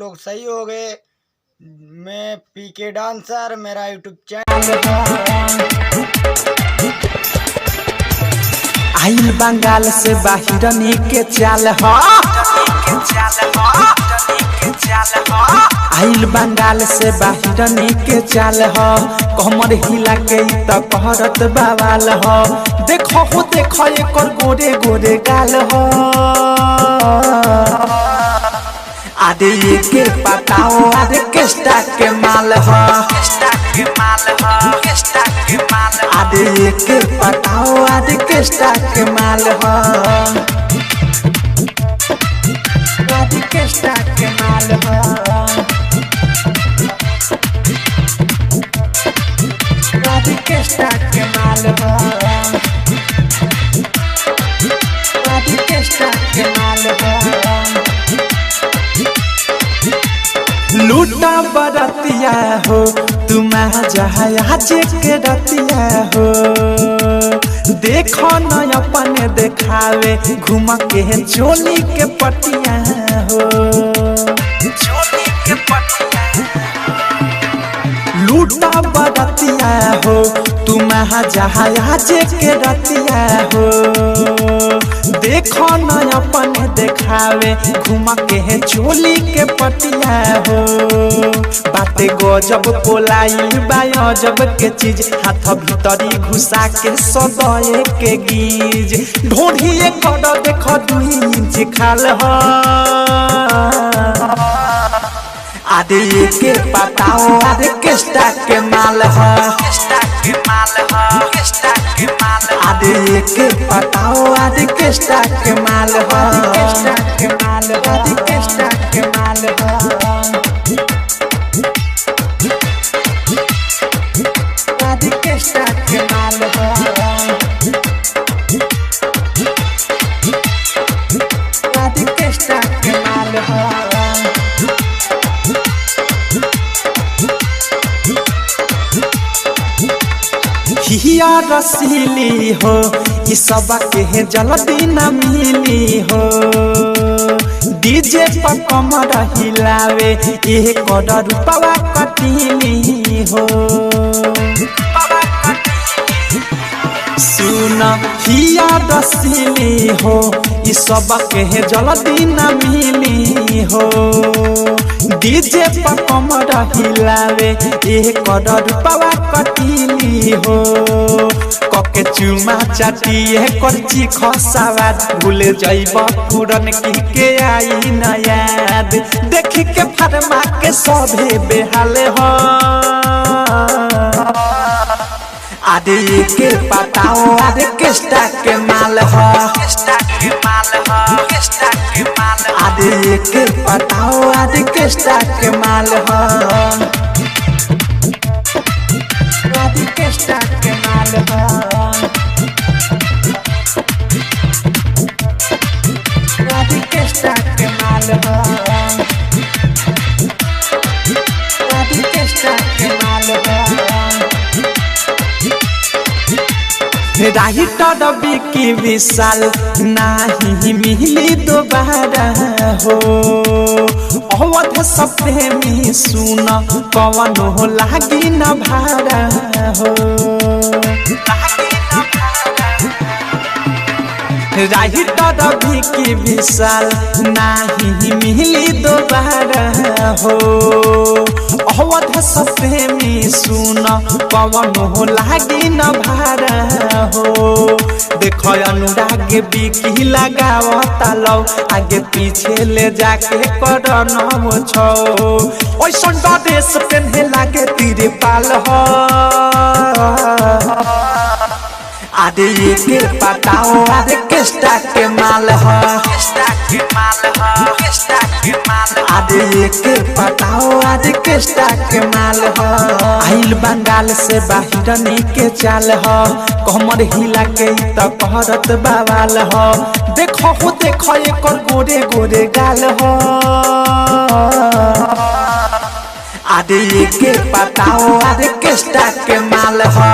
लोग सही हो गए। मैं पीके डांसर, मेरा यूट्यूब चैनल। आइल बंगाल से बाहिरनी के चाल हो, आइल बंगाल से बाहिरनी के चाल हो, कमर हिला के त कहरत बवाल हो। देखो हो देखो एकर गोरे गोरे गाल हो, आदे ये के पताओ आदे केस्टा के माल हो, आदे ये के पताओ आदे केस्टा के माल हो, आदे केस्टा के माल हो, आदे केस्टा के माल हो, आदे केस्टा के माल हो। लूटा बरतिया हो तुम आज के रतिया हो, देखो न अपने देखावे घूम के चोली के पटिया हो, चोली के पटिया। लूटा बरतिया हो तुम आज के रतिया हो, देखो न अपने देखावे घूम के चोली के पटिया हो। बाते गजब पोलाइल बा अजब के चीज, हाथ भीतरी घुसा के सदये के गीज। ढोढ़िए कर देखो 2 इंच खाल हो, आदे ये के पताओ आदे केस्टा के माल हो, आदे ये के पताओ आदे केस्टा के माल हो, आदे केस्टा के माल हो, आदे केस्टा के माल हो, आदे केस्टा के माल हो। हिया रसीली हो ये सब के जल्दी न मिली हो, डीजे पर कमर हिलावे ये कर रूपवा कटीली हो। सुन हिया रसीली हो ये सब के जल्दी न मिली हो, डीजे पर कमर हिलावे ये कर रूपवा कटीली हो। कके चुमा चाटी करची खसावाद, भूले जाइब पुरन की के आई न याद। देखी के फरमा के सभे बेहाल हो, आदे ये के पताओ आदे केस्टा के माल हो, आदे ये के पताओ आदे केस्टा के माल हो, आदे केस्टा के माल हो, आदे केस्टा के माल हो, आदे केस्टा के माल हो। राइटर बिकी विशाल नाही मिली दोबारा हो, अवध सब प्रेमी सुन पवन हो लागी न भारा हो। राइटर बिकी विशाल नाही मिली दोबारा हो, अवध सब प्रेमी सुन पवन हो लागी न भारा हो। देखो अनुराग बिकी लगावता लौ, आगे पीछे ले जाके कर न छो। ओइसन ड्रेस पहने लागे तीरे पाल हो, आदे ये के पताओ आदे केस्टा के माल हो, आदे ये के पताओ आदे केस्टा के माल हो। आइल बंगाल से बाहिरनी के चाल हो, कमर हिला के त कहरत बवाल हो। देखो हो देखो एकर गोरे गोरे गाल हो, आदे ये के पताओ आदे केस्टा के माल हो।